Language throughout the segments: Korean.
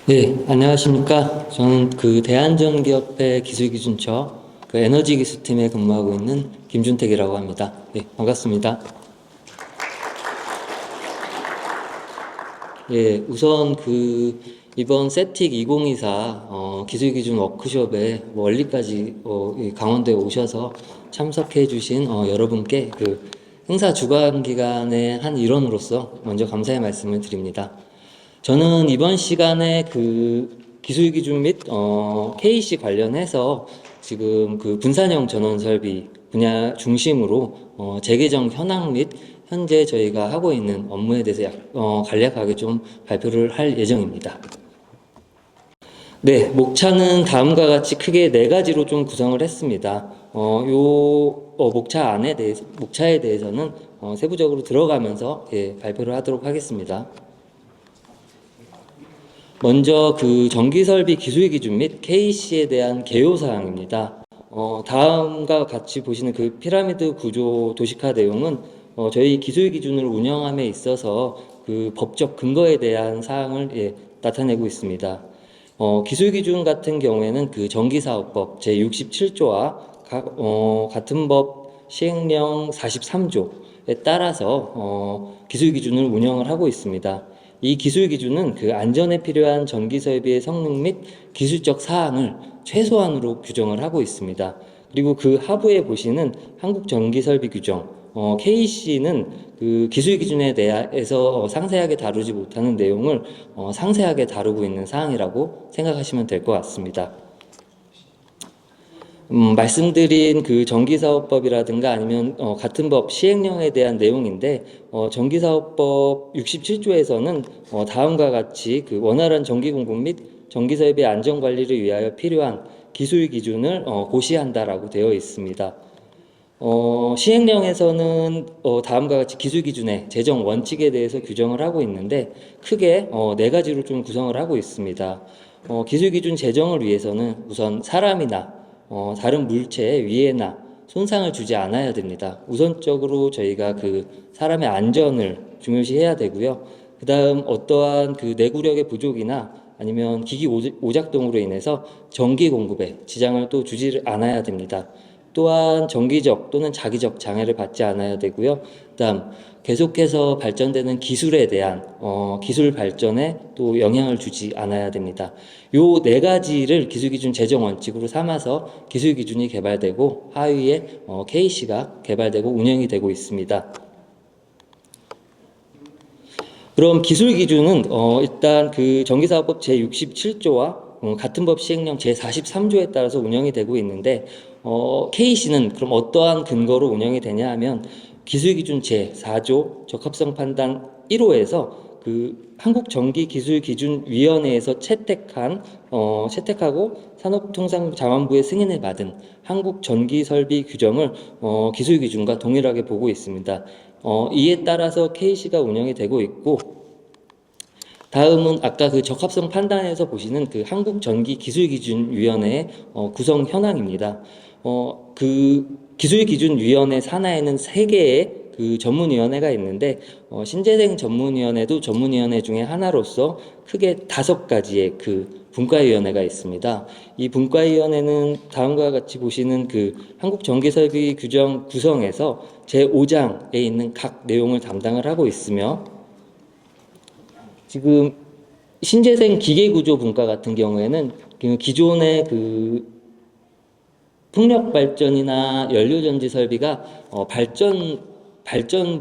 네, 안녕하십니까. 저는 대한전기협회 기술기준처 에너지기술팀에 근무하고 있는 김준택이라고 합니다. 네, 반갑습니다. 예, 우선 이번 세틱 2024 기술기준 워크숍에 멀리까지 이 강원도에 오셔서 참석해 주신 여러분께 행사 주관 기관의 한 일원으로서 먼저 감사의 말씀을 드립니다. 저는 이번 시간에 기술 기준 및 KC 관련해서 지금 분산형 전원 설비 분야 중심으로 재개정 현황 및 현재 저희가 하고 있는 업무에 대해서 간략하게 좀 발표를 할 예정입니다. 네, 목차는 다음과 같이 크게 네 가지로 좀 구성을 했습니다. 목차에 대해서는 세부적으로 들어가면서 발표를 하도록 하겠습니다. 먼저 전기설비 기술 기준 및 KC에 대한 개요 사항입니다. 다음과 같이 보시는 피라미드 구조 도식화 내용은 저희 기술 기준을 운영함에 있어서 법적 근거에 대한 사항을 나타내고 있습니다. 기술 기준 같은 경우에는 전기사업법 제67조와 같은 법 시행령 43조에 따라서 기술 기준을 운영을 하고 있습니다. 이 기술 기준은 안전에 필요한 전기 설비의 성능 및 기술적 사항을 최소한으로 규정을 하고 있습니다. 그리고 하부에 보시는 한국전기설비규정 KC는 기술 기준에 대해서 상세하게 다루지 못하는 내용을 상세하게 다루고 있는 사항이라고 생각하시면 될 것 같습니다. 말씀드린 전기사업법이라든가 아니면 같은 법 시행령에 대한 내용인데 전기사업법 67조에서는 다음과 같이 원활한 전기 공급 및 전기설비 안전관리를 위하여 필요한 기술 기준을 고시한다라고 되어 있습니다. 시행령에서는 다음과 같이 기술 기준의 제정 원칙에 대해서 규정을 하고 있는데 크게 네 가지로 좀 구성을 하고 있습니다. 기술 기준 제정을 위해서는 우선 사람이나 다른 물체에 위해나 손상을 주지 않아야 됩니다. 우선적으로 저희가 사람의 안전을 중요시해야 되고요. 그 다음 어떠한 내구력의 부족이나 아니면 기기 오작동으로 인해서 전기 공급에 지장을 또 주지 않아야 됩니다. 또한 정기적 또는 자기적 장애를 받지 않아야 되고요. 그다음 계속해서 발전되는 기술에 대한 기술 발전에 또 영향을 주지 않아야 됩니다. 요 네 가지를 기술기준 제정 원칙으로 삼아서 기술기준이 개발되고 하위에 KC가 개발되고 운영이 되고 있습니다. 그럼 기술기준은 일단 전기사업법 제67조와 같은 법 시행령 제43조에 따라서 운영이 되고 있는데 KC는 그럼 어떠한 근거로 운영이 되냐 하면 기술기준 제4조 적합성 판단 1호에서 한국전기기술기준위원회에서 채택하고 산업통상자원부의 승인을 받은 한국전기설비 규정을 기술기준과 동일하게 보고 있습니다. 이에 따라서 KC가 운영이 되고 있고, 다음은 아까 적합성 판단에서 보시는 한국전기기술기준위원회의 구성 현황입니다. 기술기준위원회 산하에는 3개의 전문위원회가 있는데 신재생 전문위원회도 전문위원회 중에 하나로서 크게 5가지의 분과위원회가 있습니다. 이 분과위원회는 다음과 같이 보시는 한국전기설비 규정 구성에서 제5장에 있는 각 내용을 담당을 하고 있으며, 지금 신재생 기계구조 분과 같은 경우에는 기존의 풍력 발전이나 연료전지 설비가 발전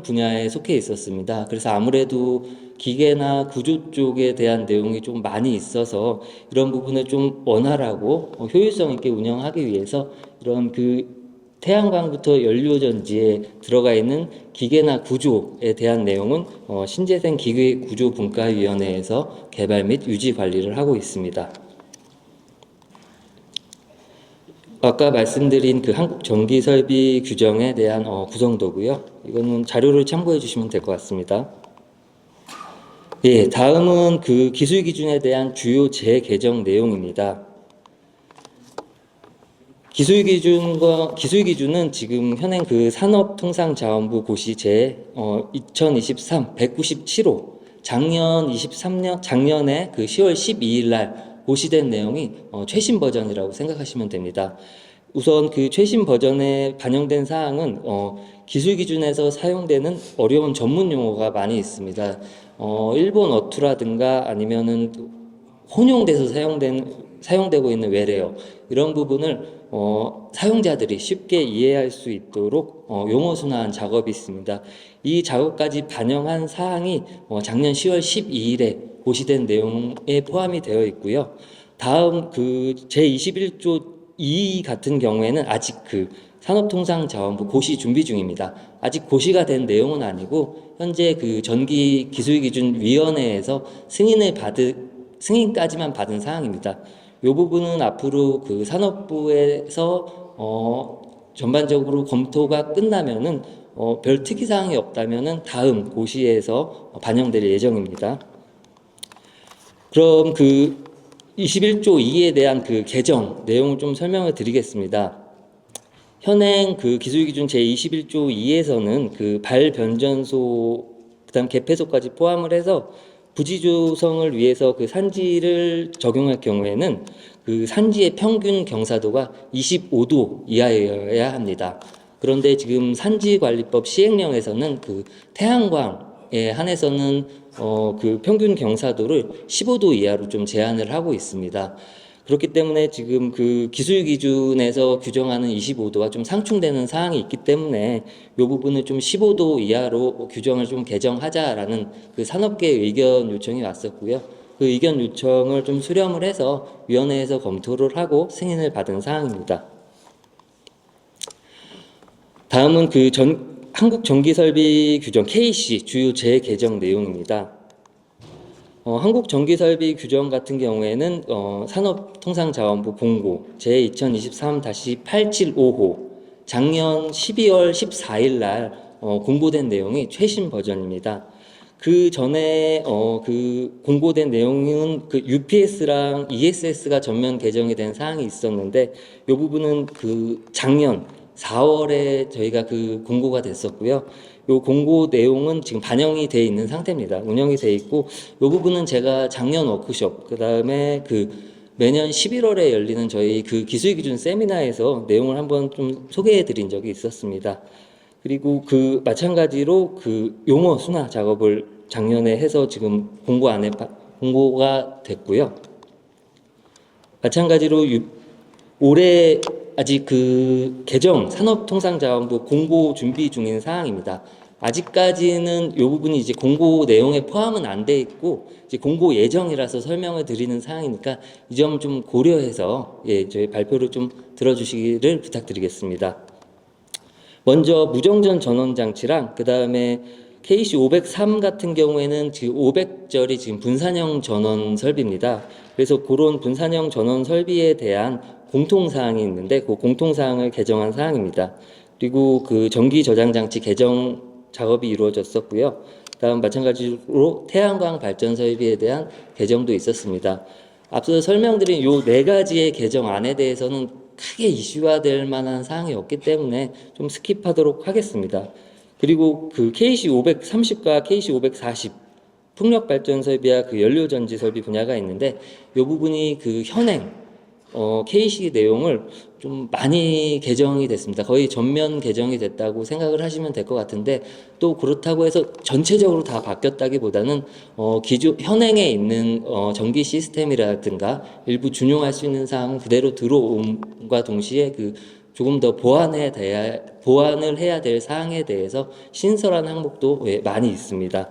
분야에 속해 있었습니다. 그래서 아무래도 기계나 구조 쪽에 대한 내용이 좀 많이 있어서 이런 부분을 좀 원활하고 효율성 있게 운영하기 위해서 이런 태양광부터 연료전지에 들어가 있는 기계나 구조에 대한 내용은 신재생 기계구조분과위원회에서 개발 및 유지 관리를 하고 있습니다. 아까 말씀드린 한국전기설비 규정에 대한 구성도고요. 이거는 자료를 참고해 주시면 될 것 같습니다. 예, 다음은 기술 기준에 대한 주요 재개정 내용입니다. 기술 기준은 지금 현행 산업통상자원부 고시 제 2023 197호 작년에 그 10월 12일 날 고시된 내용이 최신 버전이라고 생각하시면 됩니다. 우선 그 최신 버전에 반영된 사항은 기술 기준에서 사용되는 어려운 전문 용어가 많이 있습니다. 일본 어투라든가 아니면은 혼용돼서 사용되고 있는 외래어 이런 부분을 사용자들이 쉽게 이해할 수 있도록 용어 순화한 작업이 있습니다. 이 작업까지 반영한 사항이 작년 10월 12일에 고시된 내용에 포함이 되어 있고요. 다음 그 제21조 2 같은 경우에는 아직 그 산업통상자원부 고시 준비 중입니다. 아직 고시가 된 내용은 아니고 현재 그 전기기술기준위원회에서 승인까지만 받은 사항입니다. 이 부분은 앞으로 그 산업부에서 전반적으로 검토가 끝나면은 별 특이 사항이 없다면은 다음 고시에서 반영될 예정입니다. 그럼 그 21조 2에 대한 그 개정 내용을 좀 설명을 드리겠습니다. 현행 그 기술기준 제21조 2에서는 그 발변전소 그다음 개폐소까지 포함을 해서 부지 조성을 위해서 그 산지를 적용할 경우에는 그 산지의 평균 경사도가 25도 이하여야 합니다. 그런데 지금 산지관리법 시행령에서는 그 태양광에 한해서는 그 평균 경사도를 15도 이하로 좀 제한을 하고 있습니다. 그렇기 때문에 지금 그 기술 기준에서 규정하는 25도와 좀 상충되는 사항이 있기 때문에 이 부분을 좀 15도 이하로 규정을 좀 개정하자라는 그 산업계 의견 요청이 왔었고요. 그 의견 요청을 좀 수렴을 해서 위원회에서 검토를 하고 승인을 받은 사항입니다. 다음은 그 한국전기설비 규정 KC 주요 재개정 내용입니다. 한국전기설비 규정 같은 경우에는 산업통상자원부 공고 제2023-875호 작년 12월 14일 날 공고된 내용이 최신 버전입니다. 그 전에 그 공고된 내용은 그 UPS랑 ESS가 전면 개정이 된 사항이 있었는데 이 부분은 그 작년 4월에 저희가 그 공고가 됐었고요. 요 공고 내용은 지금 반영이 돼 있는 상태입니다. 운영이 돼 있고 요 부분은 제가 작년 워크숍 그다음에 그 매년 11월에 열리는 저희 그 기술기준 세미나에서 내용을 한번 좀 소개해 드린 적이 있었습니다. 그리고 그 마찬가지로 그 용어 순화 작업을 작년에 해서 지금 공고가 됐고요. 마찬가지로 올해 아직 그 개정 산업통상자원부 공고 준비 중인 사항입니다. 아직까지는 이 부분이 이제 공고 내용에 포함은 안 돼 있고 이제 공고 예정이라서 설명을 드리는 사항이니까 이 점 좀 고려해서 저희 발표를 좀 들어주시기를 부탁드리겠습니다. 먼저 무정전 전원 장치랑 그 다음에 KC 503 같은 경우에는 지금 500절이 지금 분산형 전원 설비입니다. 그래서 그런 분산형 전원 설비에 대한 공통사항이 있는데 그 공통사항을 개정한 사항입니다. 그리고 그 전기 저장 장치 개정 작업이 이루어졌었고요. 다음 마찬가지로 태양광 발전 설비에 대한 개정도 있었습니다. 앞서 설명드린 요 네 가지의 개정안에 대해서는 크게 이슈화될 만한 사항이 없기 때문에 좀 스킵하도록 하겠습니다. 그리고 그 KC 530과 KC 540 풍력 발전 설비와 그 연료 전지 설비 분야가 있는데 이 부분이 그 현행 KC 내용을 좀 많이 개정이 됐습니다. 거의 전면 개정이 됐다고 생각을 하시면 될 것 같은데 또 그렇다고 해서 전체적으로 다 바뀌었다기보다는 현행에 있는 전기 시스템이라든가 일부 준용할 수 있는 사항은 그대로 들어옴과 동시에 그 조금 더 보완을 해야 될 사항에 대해서 신설한 항목도 많이 있습니다.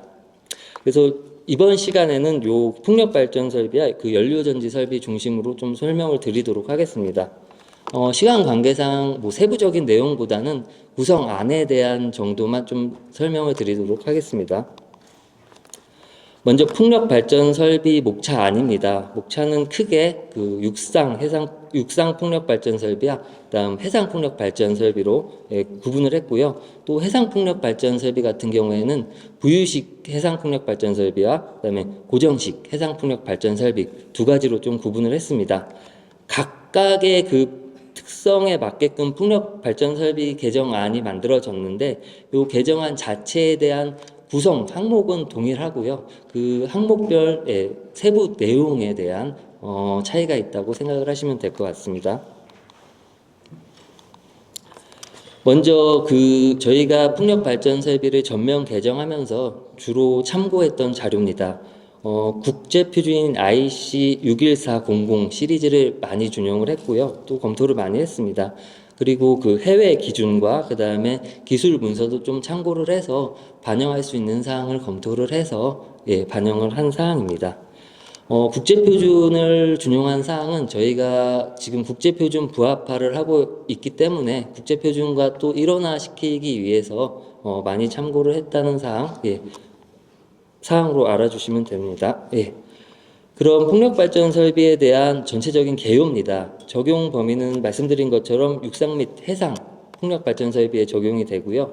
그래서 이번 시간에는 요 풍력 발전 설비와 그 연료 전지 설비 중심으로 좀 설명을 드리도록 하겠습니다. 시간 관계상 뭐 세부적인 내용보다는 구성안에 대한 정도만 좀 설명을 드리도록 하겠습니다. 먼저 풍력 발전 설비 목차안입니다. 목차는 크게 그 육상 풍력 발전 설비와 그다음 해상 풍력 발전 설비로 구분을 했고요. 또 해상 풍력 발전 설비 같은 경우에는 부유식 해상 풍력 발전 설비와 그다음에 고정식 해상 풍력 발전 설비 두 가지로 좀 구분을 했습니다. 각각의 그 특성에 맞게끔 풍력 발전 설비 개정안이 만들어졌는데 이 개정안 자체에 대한 구성 항목은 동일하고요. 그 항목별 세부 내용에 대한 차이가 있다고 생각을 하시면 될 것 같습니다. 먼저 저희가 풍력 발전 설비를 전면 개정하면서 주로 참고했던 자료입니다. 국제 표준인 IC 61400 시리즈를 많이 준용을 했고요. 또 검토를 많이 했습니다. 그리고 그 해외 기준과 그 다음에 기술 문서도 좀 참고를 해서 반영할 수 있는 사항을 검토를 해서 반영을 한 사항입니다. 국제표준을 준용한 사항은 저희가 지금 국제표준 부합화를 하고 있기 때문에 국제표준과 또 일원화시키기 위해서 많이 참고를 했다는 사항, 사항으로 알아주시면 됩니다. 그럼 풍력발전 설비에 대한 전체적인 개요입니다. 적용 범위는 말씀드린 것처럼 육상 및 해상 풍력발전 설비에 적용이 되고요.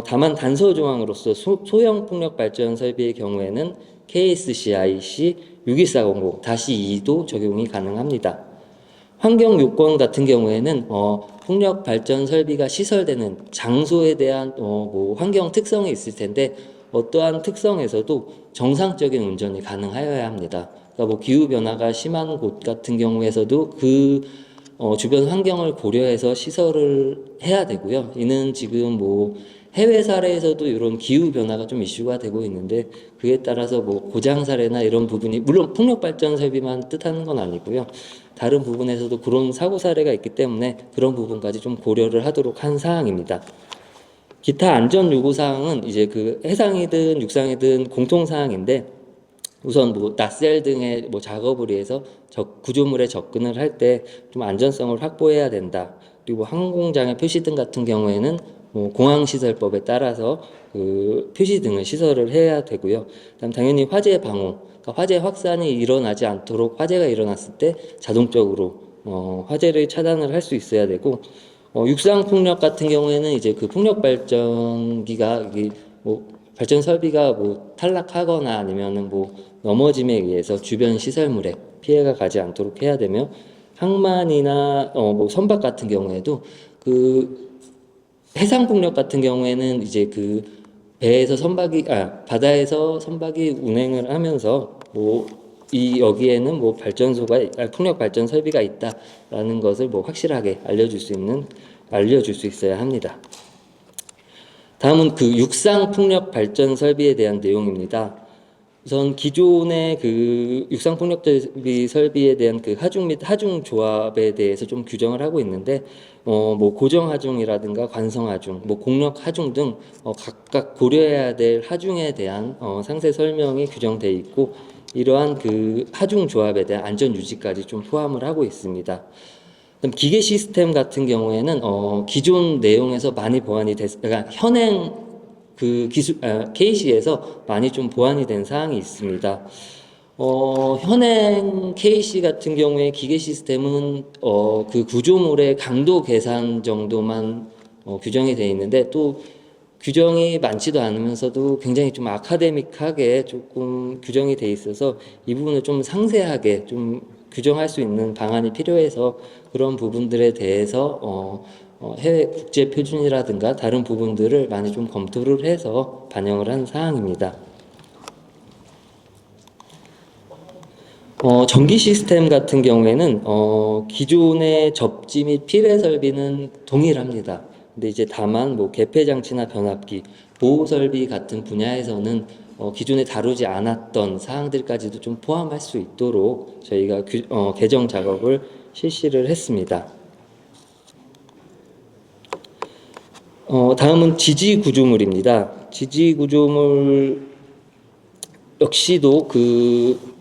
다만 단서 조항으로서 소형 풍력발전 설비의 경우에는 KSCIC 61400-2도 적용이 가능합니다. 환경 요건 같은 경우에는 풍력 발전 설비가 시설되는 장소에 대한 환경 특성이 있을 텐데 어떠한 특성에서도 정상적인 운전이 가능하여야 합니다. 그러니까 기후 변화가 심한 곳 같은 경우에서도 그 주변 환경을 고려해서 시설을 해야 되고요. 이는 지금 해외 사례에서도 이런 기후 변화가 좀 이슈가 되고 있는데 그에 따라서 고장 사례나 이런 부분이 물론 풍력 발전 설비만 뜻하는 건 아니고요. 다른 부분에서도 그런 사고 사례가 있기 때문에 그런 부분까지 좀 고려를 하도록 한 사항입니다. 기타 안전 요구 사항은 이제 해상이든 육상이든 공통 사항인데 우선 낫셀 등의 작업을 위해서 구조물에 접근을 할 때 좀 안전성을 확보해야 된다. 그리고 항공장의 표시등 같은 경우에는 공항시설법에 따라서 그 표시등을 시설을 해야 되고요. 그다음 당연히 화재 방호, 그러니까 화재 확산이 일어나지 않도록 화재가 일어났을 때 자동적으로 화재를 차단을 할 수 있어야 되고 육상 풍력 같은 경우에는 이제 그 풍력 발전기가 발전 설비가 탈락하거나 아니면은 넘어짐에 의해서 주변 시설물에 피해가 가지 않도록 해야 되며 항만이나 선박 같은 경우에도 해상 풍력 같은 경우에는 이제 배에서 바다에서 선박이 운행을 하면서 여기에는 풍력 발전 설비가 있다라는 것을 확실하게 알려줄 수 있어야 합니다. 다음은 육상 풍력 발전 설비에 대한 내용입니다. 우선 기존의 육상 풍력 설비에 대한 하중 및 하중 조합에 대해서 좀 규정을 하고 있는데 고정 하중이라든가 관성 하중, 공력 하중 등 각각 고려해야 될 하중에 대한 상세 설명이 규정되어 있고 이러한 하중 조합에 대한 안전 유지까지 좀 포함을 하고 있습니다. 그럼 기계 시스템 같은 경우에는 기존 내용에서 많이 보완이 그러니까 현행 KC에서 많이 좀 보완이 된 사항이 있습니다. 현행 KC 같은 경우에 기계 시스템은 구조물의 강도 계산 정도만 규정이 되어 있는데 또 규정이 많지도 않으면서도 굉장히 좀 아카데믹하게 조금 규정이 돼 있어서 이 부분을 좀 상세하게 좀 규정할 수 있는 방안이 필요해서 그런 부분들에 대해서 해외 국제 표준이라든가 다른 부분들을 많이 좀 검토를 해서 반영을 한 사항입니다. 전기 시스템 같은 경우에는 기존의 접지 및 필해 설비는 동일합니다. 근데 이제 다만 개폐 장치나 변압기, 보호 설비 같은 분야에서는 기존에 다루지 않았던 사항들까지도 좀 포함할 수 있도록 저희가 개정 작업을 실시를 했습니다. 다음은 지지 구조물입니다. 지지 구조물 역시도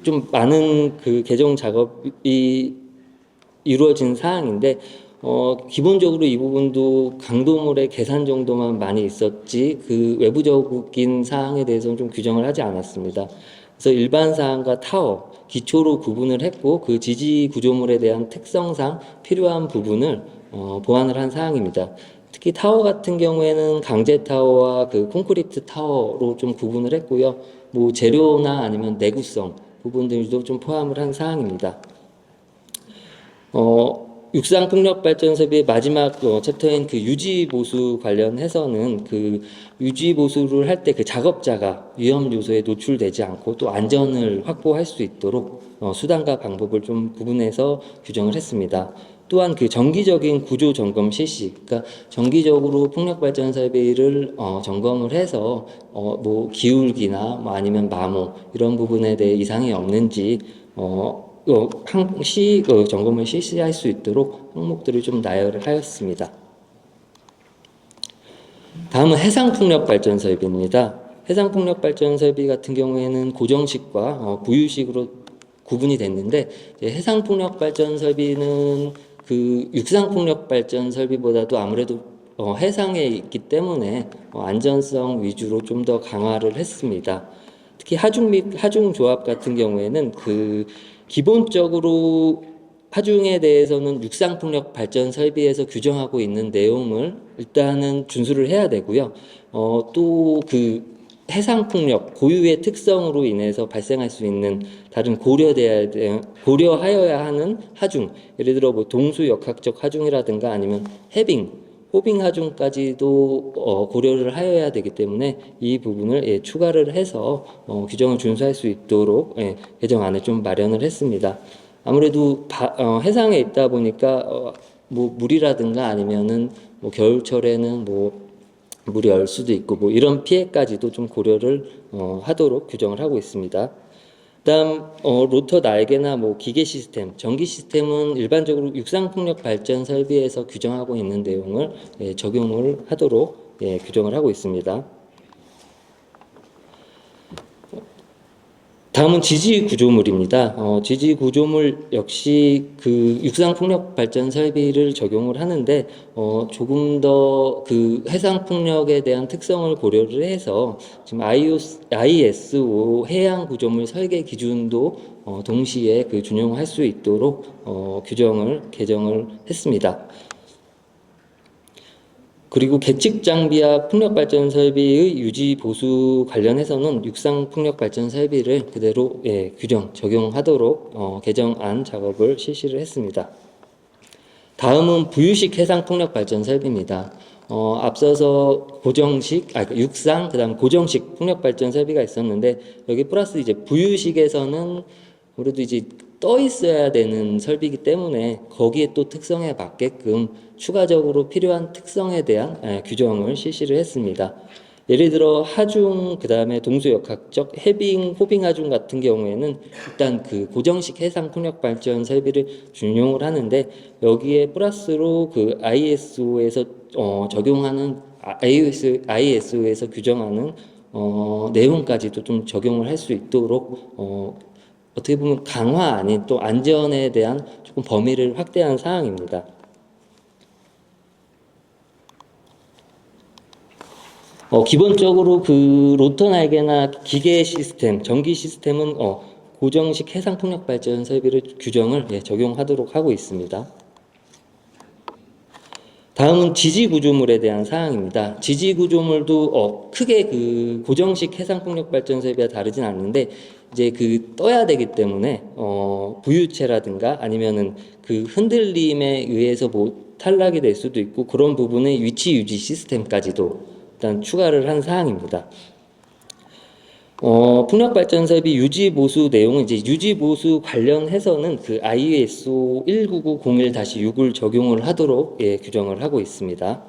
좀 많은 개정 작업이 이루어진 사항인데 기본적으로 이 부분도 강도물의 계산 정도만 많이 있었지 외부적인 사항에 대해서는 좀 규정을 하지 않았습니다. 그래서 일반 사항과 타워, 기초로 구분을 했고 지지 구조물에 대한 특성상 필요한 부분을 보완을 한 사항입니다. 특히 타워 같은 경우에는 강제 타워와 콘크리트 타워로 좀 구분을 했고요. 재료나 아니면 내구성 부분들도 좀 포함을 한 사항입니다. 육상풍력발전소의 마지막 챕터인 그 유지보수 관련해서는 그 유지보수를 할 때 그 작업자가 위험 요소에 노출되지 않고 또 안전을 확보할 수 있도록 수단과 방법을 좀 구분해서 규정을 했습니다. 또한 그 정기적인 구조 점검 실시, 그러니까 정기적으로 풍력발전 설비를 점검을 해서 뭐 기울기나 뭐 아니면 마모 이런 부분에 대해 이상이 없는지 항시 점검을 실시할 수 있도록 항목들을 좀 나열을 하였습니다. 다음은 해상풍력발전 설비입니다. 해상풍력발전 설비 같은 경우에는 고정식과 부유식으로 구분이 됐는데, 해상풍력발전 설비는 그 육상풍력발전 설비보다도 아무래도 해상에 있기 때문에 안전성 위주로 좀 더 강화를 했습니다. 특히 하중 및 하중조합 같은 경우에는 그 기본적으로 하중에 대해서는 육상풍력 발전 설비에서 규정하고 있는 내용을 일단은 준수를 해야 되고요. 또 그 해상풍력 고유의 특성으로 인해서 발생할 수 있는 다른 고려하여야 하는 하중, 예를 들어 뭐 동수역학적 하중이라든가 아니면 호빙 하중까지도 고려를 하여야 되기 때문에 이 부분을 추가를 해서 규정을 준수할 수 있도록 개정안을 좀 마련을 했습니다. 아무래도 해상에 있다 보니까 뭐 물이라든가 아니면은 뭐 겨울철에는 뭐 물이 얼 수도 있고 뭐 이런 피해까지도 좀 고려를 하도록 규정을 하고 있습니다. 그다음 로터 날개나 뭐 기계 시스템, 전기 시스템은 일반적으로 육상풍력 발전 설비에서 규정하고 있는 내용을 적용을 하도록 규정을 하고 있습니다. 다음은 지지 구조물입니다. 지지 구조물 역시 그 육상 풍력 발전 설비를 적용을 하는데 조금 더 그 해상 풍력에 대한 특성을 고려를 해서 지금 ISO 해양 구조물 설계 기준도 동시에 그 준용할 수 있도록 개정을 했습니다. 그리고 계측 장비와 풍력 발전 설비의 유지 보수 관련해서는 육상 풍력 발전 설비를 그대로 적용하도록 개정안 작업을 실시를 했습니다. 다음은 부유식 해상 풍력 발전 설비입니다. 앞서서 육상, 그다음 고정식 풍력 발전 설비가 있었는데 여기 플러스 이제 부유식에서는 아무래도 이제 떠 있어야 되는 설비이기 때문에 거기에 또 특성에 맞게끔 추가적으로 필요한 특성에 대한 규정을 실시를 했습니다. 예를 들어 하중, 그 다음에 동수역학적 호빙 하중 같은 경우에는 일단 그 고정식 해상 풍력 발전 설비를 준용을 하는데 여기에 플러스로 그 ISO에서 적용하는 ISO에서 규정하는 내용까지도 좀 적용을 할 수 있도록 어떻게 보면 강화 아닌 또 안전에 대한 조금 범위를 확대한 사항입니다. 기본적으로 그 로터 날개나 기계 시스템, 전기 시스템은 고정식 해상 풍력 발전 설비를 규정을 적용하도록 하고 있습니다. 다음은 지지 구조물에 대한 사항입니다. 지지 구조물도 크게 그 고정식 해상 풍력 발전 설비와 다르진 않는데 이제 그 떠야 되기 때문에 부유체라든가 아니면은 그 흔들림에 의해서 뭐 탈락이 될 수도 있고 그런 부분의 위치 유지 시스템까지도 일단 추가를 한 사항입니다. 풍력 발전 설비 유지 보수 내용은 이제 유지 보수 관련해서는 그 ISO 19901-6을 적용을 하도록 규정을 하고 있습니다.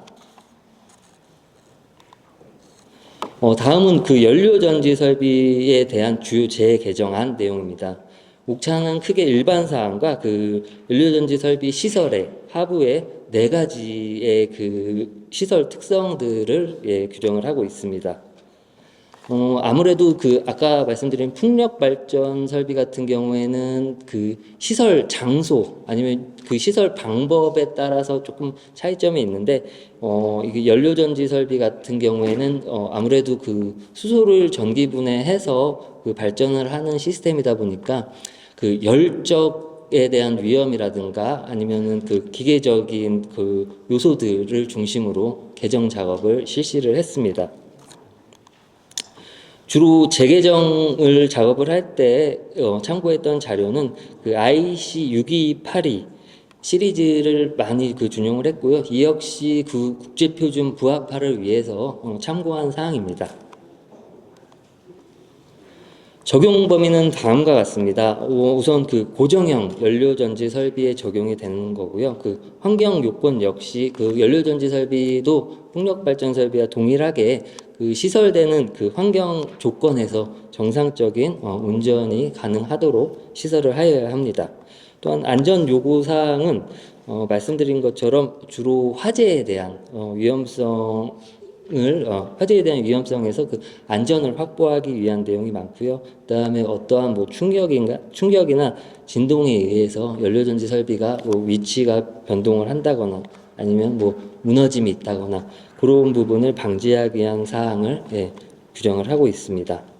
다음은 그 연료 전지 설비에 대한 주요 재개정안 내용입니다. 목차는 크게 일반 사항과 그 연료 전지 설비 시설의 하부에 4가지의 그 시설 특성들을 규정을 하고 있습니다. 아무래도 그 아까 말씀드린 풍력 발전 설비 같은 경우에는 그 시설 장소 아니면 그 시설 방법에 따라서 조금 차이점이 있는데 이게 연료 전지 설비 같은 경우에는 아무래도 그 수소를 전기 분해해서 그 발전을 하는 시스템이다 보니까 그 열적에 대한 위험이라든가 아니면은 그 기계적인 그 요소들을 중심으로 개정 작업을 실시를 했습니다. 주로 재개정을 작업을 할 때 참고했던 자료는 그 IC 6282 시리즈를 많이 준용을 했고요. 이 역시 그 국제표준 부합화를 위해서 참고한 사항입니다. 적용 범위는 다음과 같습니다. 우선 고정형 연료전지 설비에 적용이 되는 거고요. 환경 요건 역시 연료전지 설비도 풍력발전 설비와 동일하게 시설되는 환경 조건에서 정상적인 운전이 가능하도록 시설을 하여야 합니다. 또한 안전 요구 사항은 말씀드린 것처럼 주로 화재에 대한 위험성에서 안전을 확보하기 위한 내용이 많고요. 그다음에 어떠한 충격이나 진동에 의해서 연료전지 설비가 위치가 변동을 한다거나 아니면 무너짐이 있다거나 그런 부분을 방지하기 위한 사항을 규정을 하고 있습니다.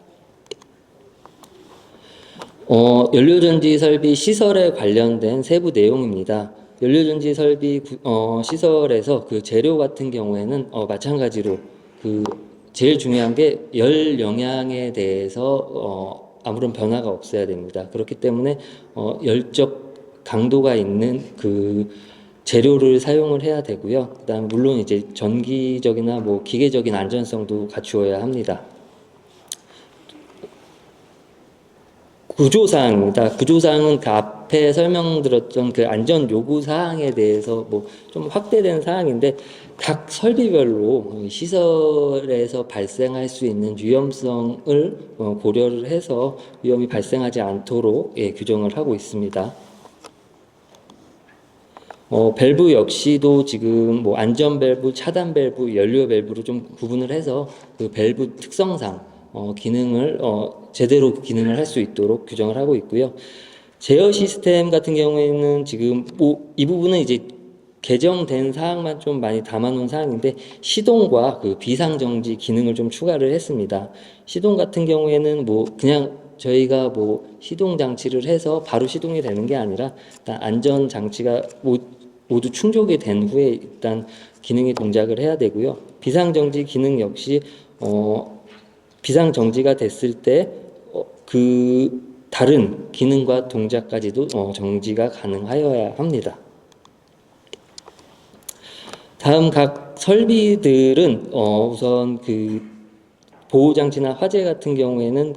연료전지 설비 시설에 관련된 세부 내용입니다. 연료전지 설비 시설에서 재료 같은 경우에는 마찬가지로 제일 중요한 게 열 영향에 대해서 아무런 변화가 없어야 됩니다. 그렇기 때문에 열적 강도가 있는 재료를 사용을 해야 되고요. 그다음 물론 이제 전기적이나 기계적인 안전성도 갖추어야 합니다. 구조사항입니다. 구조사항은 앞에 설명드렸던 안전 요구 사항에 대해서 좀 확대된 사항인데 각 설비별로 시설에서 발생할 수 있는 위험성을 고려를 해서 위험이 발생하지 않도록 규정을 하고 있습니다. 밸브 역시도 지금 안전 밸브, 차단 밸브, 연료 밸브로 좀 구분을 해서 밸브 특성상 제대로 기능을 할 수 있도록 규정을 하고 있고요. 제어 시스템 같은 경우에는 지금 이 부분은 이제 개정된 사항만 좀 많이 담아놓은 사항인데 시동과 비상정지 기능을 좀 추가를 했습니다. 시동 같은 경우에는 그냥 저희가 시동 장치를 해서 바로 시동이 되는 게 아니라 일단 안전 장치가 모두 충족이 된 후에 일단 기능이 동작을 해야 되고요. 비상정지 기능 역시 비상정지가 됐을 때 다른 기능과 동작까지도 정지가 가능하여야 합니다. 다음 각 설비들은 우선 보호장치나 화재 같은 경우에는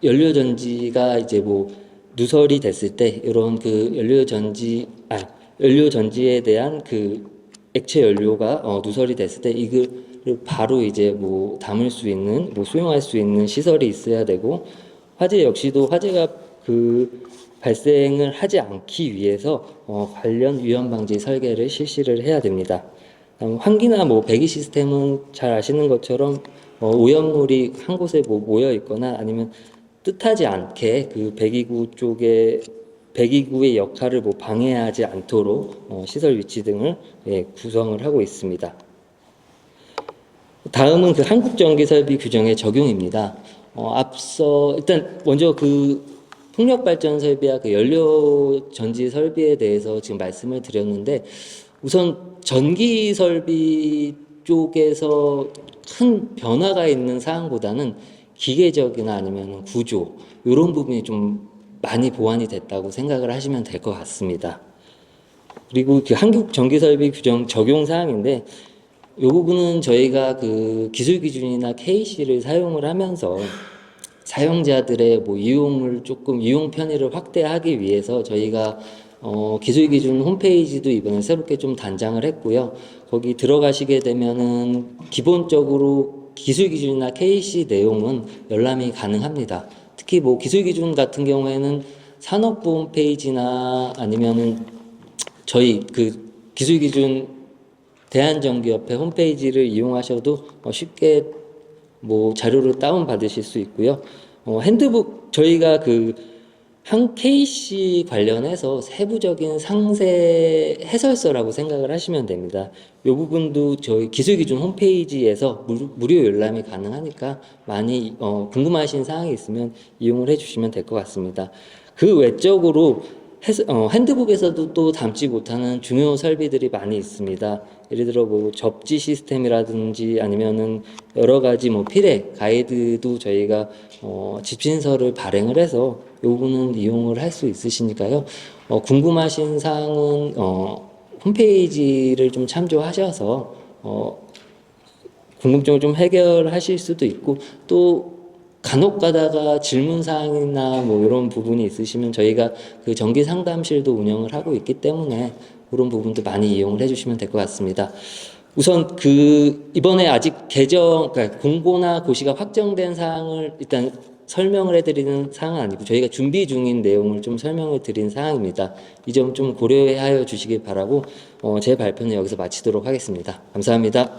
연료전지가 이제 누설이 됐을 때 이런 연료전지에 대한 액체 연료가 누설이 됐을 때 이거를 바로 이제 담을 수 있는 수용할 수 있는 시설이 있어야 되고 화재 역시도 화재가 발생을 하지 않기 위해서 관련 위험 방지 설계를 실시를 해야 됩니다. 환기나 배기 시스템은 잘 아시는 것처럼 오염물이 한 곳에 모여 있거나 아니면 뜻하지 않게 배기구의 역할을 방해하지 않도록 시설 위치 등을 구성을 하고 있습니다. 다음은 한국전기설비 규정의 적용입니다. 앞서 일단 먼저 풍력발전 설비와 연료전지 설비에 대해서 지금 말씀을 드렸는데 우선 전기 설비 쪽에서 큰 변화가 있는 사항보다는 기계적이나 아니면 구조 이런 부분이 좀 많이 보완이 됐다고 생각을 하시면 될 것 같습니다. 그리고 한국전기설비 규정 적용 사항인데 이 부분은 저희가 기술 기준이나 KC를 사용을 하면서 사용자들의 이용 편의를 확대하기 위해서 저희가 기술 기준 홈페이지도 이번에 새롭게 좀 단장을 했고요. 거기 들어가시게 되면은 기본적으로 기술 기준이나 KC 내용은 열람이 가능합니다. 특히 기술 기준 같은 경우에는 산업부 홈페이지나 아니면은 저희 기술 기준 대한전기협회 홈페이지를 이용하셔도 쉽게 자료를 다운 받으실 수 있고요. 핸드북 저희가 한 KC 관련해서 세부적인 상세 해설서라고 생각을 하시면 됩니다. 이 부분도 저희 기술기준 홈페이지에서 무료 열람이 가능하니까 많이 궁금하신 사항이 있으면 이용을 해주시면 될 것 같습니다. 외적으로 핸드북에서도 또 담지 못하는 중요 설비들이 많이 있습니다. 예를 들어 뭐 접지 시스템이라든지 아니면은 여러 가지 뭐 필해 가이드도 저희가 집신서를 발행을 해서 요거는 이용을 할 수 있으시니까요. 궁금하신 사항은 홈페이지를 좀 참조하셔서 궁금증을 좀 해결하실 수도 있고, 또 간혹 가다가 질문 사항이나 뭐 이런 부분이 있으시면 저희가 그 정기 상담실도 운영을 하고 있기 때문에 그런 부분도 많이 이용을 해주시면 될 것 같습니다. 우선 그 이번에 아직 그러니까 공고나 고시가 확정된 사항을 일단 설명을 해드리는 사항은 아니고 저희가 준비 중인 내용을 좀 설명을 드린 사항입니다. 이 점 좀 고려하여 주시길 바라고 제 발표는 여기서 마치도록 하겠습니다. 감사합니다.